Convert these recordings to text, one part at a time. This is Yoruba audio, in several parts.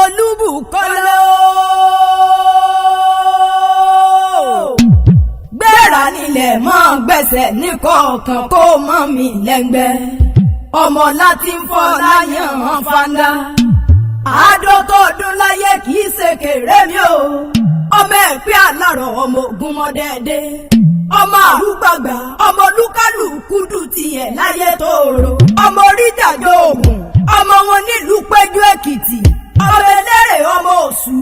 Olúbùkọ́lá gbéra nílẹ̀ mọ́ gbẹ̀sẹ̀ ní kọ̀ọ̀kan kó mọ́ mi lẹ́ngbẹ́ ọmọ láti ń fọ́ láyàn fanda àádọ́tọ̀ ọdún láyé kì í ṣe kéré mi o ọmọ Epe Alaro ọmọ ogun mọ́dẹ́dẹ́ ọmọ àrúgbàgbà ọmọ olúkálùkù dùn tiẹ̀ láyé tòrò ọmọ oríjàjò ògùn ọmọ wọn nílùú péjú Ekiti ọmọ eléré ọmọ òṣù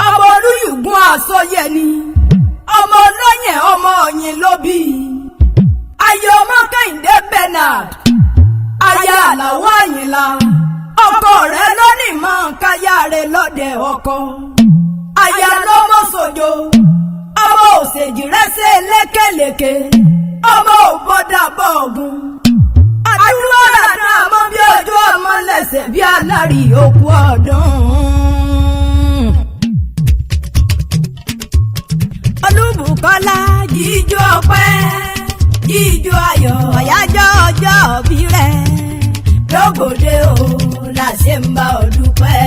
ọmọ olúyùgún àsọyẹni ọmọ olóyè ọmọ ọ̀yìn lóbì ayé ọmọ Kẹ́hìndé Bernard ayé Àlàó Àyìnlá ọkọ rẹ̀ lónìí mọ́ káyà rẹ̀ lọ́dẹ ọkọ ayé lọ́mọ sòjò ọmọ òṣèjì rẹ́sẹ̀ lékèlékè ọmọ ògbọ́dà bọ̀ọ̀gùn àdúrà àdúrà mọ́ bí ojú ọmọ lẹ́sẹ̀ bí alárí òkú ọdún. Olúbùkọ́lá jíjó ọpẹ́ jíjó ayọ̀ ọ̀yájọ́ ọjọ́ òbí rẹ̀ lógòdè o la ṣe ń bá ọ dúpẹ́.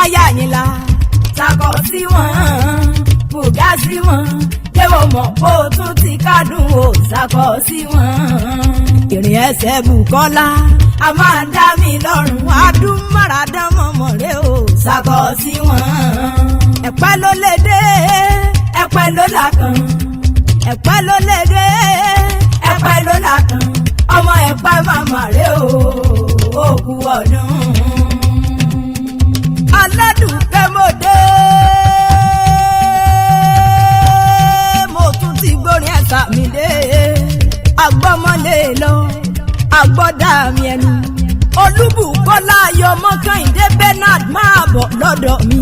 Aya Àyìnlá takọ̀ sí wọn bùgá sí wọn léwọ̀ mọ̀ kó tún ti kádùn ó sakọ̀ sí wọn. Ìrìn ẹsẹ̀ Bùkọ́lá a máa dá mi lọ́rùn adùn máradán mọ̀mọ́ rẹ o sakọ̀ sí wọn. Ẹ̀pẹ́ ló lè dé ẹ̀pẹ́ ló là kàn ẹ̀pẹ́ ló lè dé ẹ̀pẹ́ ló là kàn ọmọ Ẹ̀pẹ́ màmá rẹ o òkú ọdún. Aládùúkẹ́ mo dé mo tún ti gbórin ẹ̀sà mi dé agbọ́mọlé lọ agbọ́dá mi ẹnu Olúbùkọ́lá ayọ̀ ọmọ Kẹ́hìndé Bernard máa bọ̀ lọ́dọ̀ mi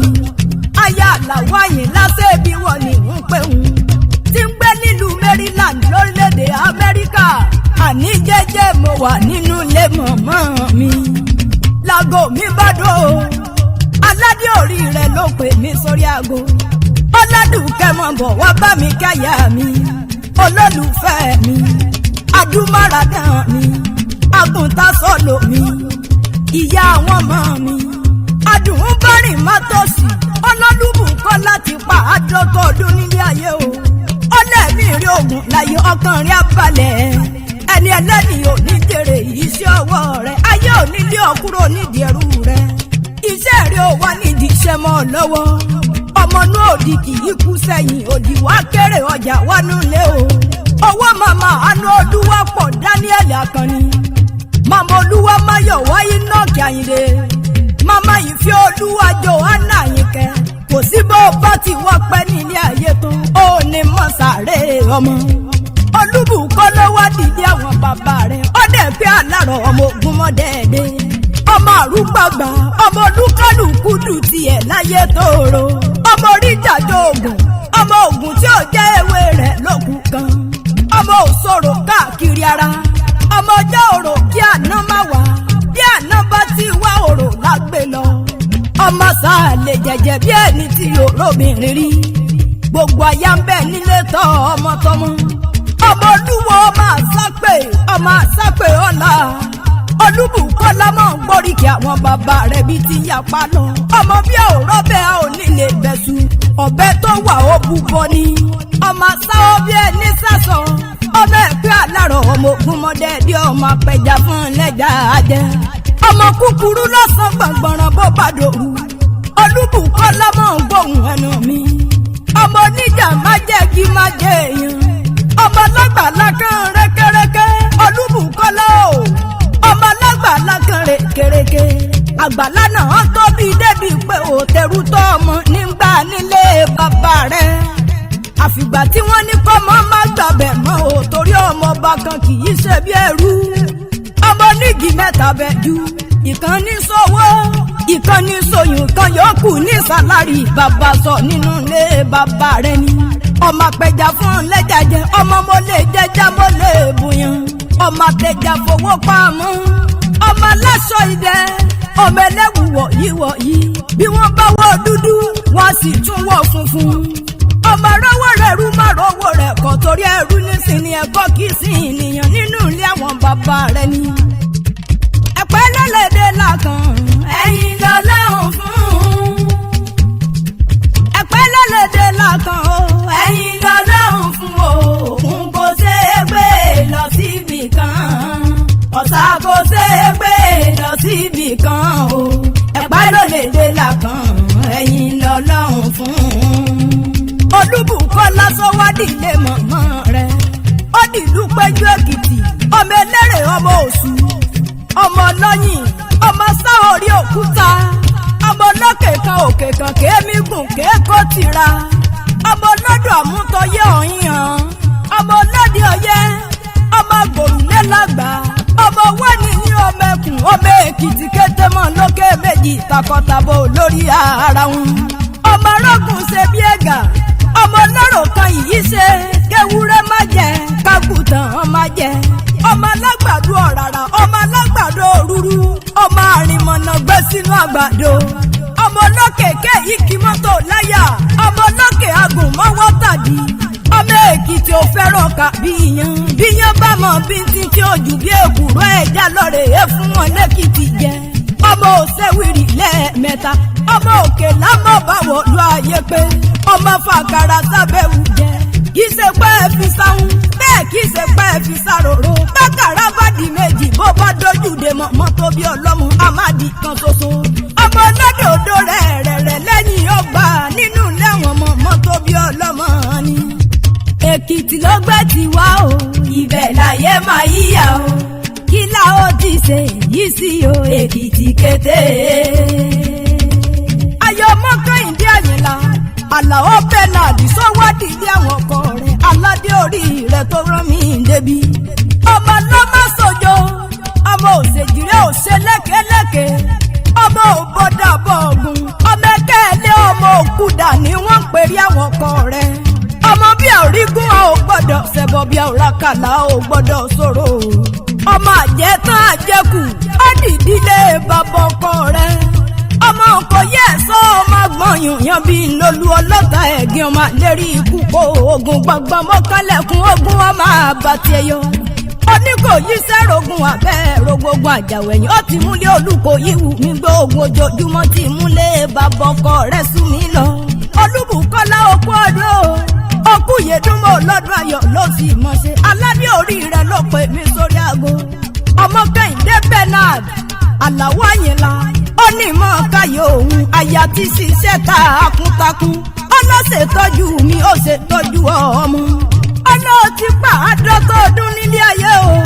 aya Àlàó Àyìnlá ṣebí wọ́n ní ń pè ń tí ń gbé nílùú Maryland lórílẹ̀‐èdè Amẹ́ríkà àní jẹ́jẹ́ mo wà nínú ilé mọ̀mọ́ mi láago mi bá dò aládé orí rẹ̀ ló pè mí sórí aago Ọládùúkẹ́ mọ̀ bọ̀ wá bá mi káyà mi olólùfẹ́ mi adúmáradán mi àgùntàn sọ́lọ̀ mi ìyá àwọn ọmọ mi adùn bárìn mọ́tòsí Olúbùkọ́lá ti pa àádọ́ta ọdún nílé ayé o ọlẹ́mí rí ogun láyé ọkàn rí abalẹ̀ ẹni ẹlẹ́ni ò ní jèrè iṣẹ́ ọwọ́ rẹ̀ ayé ò ní lé ọkúrò nídìí ẹrú rẹ̀ iṣẹ́ rí o wá nídìí iṣẹ́ mọ́ lọ́wọ́ ọmọ náà òdì kì í kú sẹ́yìn òdì wá kéré ọjà wánú lé o owó màmá àánú olúwa pọ̀ Daniel Akànnì màmá olúwa máyọ̀ wáyé nọ́ọ̀kì Àyìndé màmá ìfẹ́ olúwa Johanna Àyìnkẹ́ kò sí bó bá ti wọ́ pẹ́ nílé ayé tán ó ní mọ́sàárè ọmọ Olúbùkọ́lá wá dìde àwọn bàbá rẹ̀ ọdẹ Epe Alaro ọmọ ogun mọ́dẹ́ẹ̀dẹ́ ọmọ àrúgbàgbà ọmọ olúkálùkù dùn tiẹ̀ láyé tòrò ọmọ oríjàjò ògùn ọmọ ògùn tí ò jẹ́ ewé rẹ̀ lókun kan ọmọ òṣòro káàkiri ara ọmọ ọjọ́ òrò kí àná má wá bí àná bá ti wá òrò lágbè lọ ọmọ sàlẹ̀ jẹ̀jẹ̀ bí ẹni tí òróbìnrin rí gbogbo aya ń bẹ nílé tọ́ ọmọ tọmọ ọmọ olúwo ọmọ àsápè ọ̀la Olúbùkọ́lá mọ̀ ń gbóríkì àwọn bàbá rẹ̀ bíi ti yapa lọ ọmọ bí òrọ́ bẹ́ẹ̀ ò nílé bẹ̀sù ọ̀bẹ tó wà ó búbọ ni ọmọ sáwọ́ bí ẹni sásọ ọmọ Epe Alaro ọmọ ogun mọ́dẹ́ẹ̀dẹ́ ọmọ apẹja fún lẹ́jà ajẹ́ ọmọ kúkúrú lọ́sàn gbọ̀ngbọ̀ràn bó bá dòru Olúbùkọ́lá mọ̀ ń gbóhùn ẹnu mi ọmọ oníjà má jẹ́ kí má jẹ́ èèyàn ọmọ lágbàlá kan rékéréké Olúbùkọ́lá o ọmọ lágbàlá kan rékéréké àgbàlá náà tóbi débi pé òtẹ̀rù tó ọmọ nígbà nílé bàbá rẹ̀ àfìgbà tí wọ́n ní kọ́mọ má gbàbẹ̀ mọ́ ò torí ọmọ ọba kan kì í ṣe bí ẹrú ọmọ nígi mẹ́ta bẹ̀ jù ìkan ní sọ́wọ́ ìkan ní sóyún kan yòókù ní sálárì bàbá sọ nínú ilé bàbá rẹ̀ ni ọmọ apẹja fún lẹ́jàjẹ ọmọ mo lè jẹjà mo lè bùyàn ọmọ àtẹjà fowó pamọ́ ọmọ aláṣọ idẹ ọmọ ẹlẹ́wù wọ̀nyí bí wọ́n bá wọ̀ dúdú wọ́n sì tún wọ̀ funfun ọmọ rọwọ́ rẹ̀ rú má rọwọ́ rẹ̀ kọ́ torí ẹrú nísìnyí ẹ̀kọ́ kì í sí ènìyàn nínú ilé àwọn bàbá rẹ̀ ni Ẹ̀pẹ́ lẹ́lẹ́dẹ́ làkàn ẹ̀yìn fún Olúbùkọ́lá sọ́wádìí lé mọ̀mọ́ rẹ̀ ó dìlú péjú Èkìtì ọmọ eléré ọmọ Òṣù ọmọ lọ́yìn ọmọ sáórí òkúta ọmọ lókè kan òkè kan kéémí gùn kéékó tira ọmọ lọ́dọ̀ àmútọ́yé ọ̀hìn hàn ọmọ lọ́dẹ ọyẹ́ ọmọ gbòrúlé lágbà ọmọ wẹ́ni ní ọmọ ẹkùn ọmọ Èkìtì kété mọ́ lókè méjì takọtabo lórí ara wọn ọmọ rọ́gùn ṣe bí ẹ̀gà ọmọ lọ́rọ̀ kan yìí ṣe kéwúrẹ́ má jẹ kágùtàn ọmọ jẹ ọmọ alágbàdo ọ̀ràrà ọmọ alágbàdo òrúrú ọmọ àrìnmọ̀nà gbé sínú àgbàdo ọmọ olókè kéyìí kí mọ́tò láyà ọmọ olókè agùn mọ́wọ́ tàbí ọmọ Èkìtì ò fẹ́ràn ká bíyan bá mọ̀ bí ti tí ó jù bí èkùrọ́ ẹ̀já lọ́rẹ̀ é fún wọn lẹ́kìtì jẹ ọmọ òṣèwìrì lẹ́ẹ̀mẹ́ta ọmọ òkè lámọ̀ báwo lu ayé pé ọmọ fàkàrà sábẹ́wù jẹ kì í ṣe pé ẹ fi sáhùn bẹ́ẹ̀ kì í ṣe pé ẹ fi sáròrò bákàrà bá di méjì bó bá dojú de mọ̀mọ́ tó bí ọlọ́mọ amadi kan ṣoṣo ọmọ ọlọ́dẹ odò rẹ̀ lẹ́yìn ọgbà nínú lẹ́wọ̀n mọ̀mọ́ tó bí ọlọ́mọ ni. Èkìtì ló gbé tiwa o ibẹ̀ láyé máa yíyà o kí la ó ti ṣe yìí sí o Èkìtì kété. ayọ̀ mọ́kàndé àyìnlá Àlàó Bernard sọ́wádìí ilé àwọn ọkọ rẹ̀ aládé orí rẹ̀ tó rán mi débi. ọmọ lọ́mọ sọ́jọ́ ọmọ òṣèjìrẹ́ òṣè lẹ́kẹ́lẹ́kẹ́ ọmọ òbọ̀dà bọ̀ọ̀gùn ọmọ ẹ̀kẹ́lẹ́ ọmọ òkúdà ni wọ́n ń pèrè àwọn ọkọ rẹ̀. ọmọ bí àrígún a ò gbọ́dọ̀ ṣẹbọ bí àwòrákàlà ò gbọ́dọ̀ sọ̀rọ̀ ọmọ àjẹtán àjẹkù ó dìdílé bàbá ọkọ rẹ̀. ọmọ kò yẹ sọ ọmọ gbọ̀nyùn yan bí lolú ọlọ́ta ẹ̀gìn ọmọ lérí ikú kó ogun gbọ̀ngbọ̀n mọ́kànlẹ̀kùn ogun ọmọ àbàtì ẹ̀yọ. Oníkòyí sẹ́rògùn abẹ́ rògbògùn àjàwẹ̀yìn ó ti múlé Olúkòyí wù mí gbóògùn ojoojúmọ́ ti múlé bàbá ọkọ rẹ̀ sún mi lọ. Olúbùkọ́lá okú ọdún okú yèdúmọ̀ lọ́dún ayọ̀ ló sì mọ̀ ṣe aládé orí rẹ̀ ló pè mí sórí aago. ọmọ Kẹ́hìndé Bernard Àlàó Àyìnlá ó ní mọ́ káyọ̀ òun aya tí ṣiṣẹ́ takuntakun ọlọ́ṣètọ́jú mi ó ṣètọ́jú ọmọ ọlọ́ọ̀tí pa àádọ́ta ọdún nílé ayé o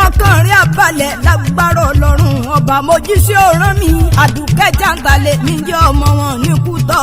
ọkàn rẹ̀ abalẹ̀ lágbára Ọlọ́run ọba mojíṣẹ́ ọ̀ràn mi Àdùkẹ́ Jàǹtàlẹ̀ mi jẹ́ ọmọ wọn ní Kútọ́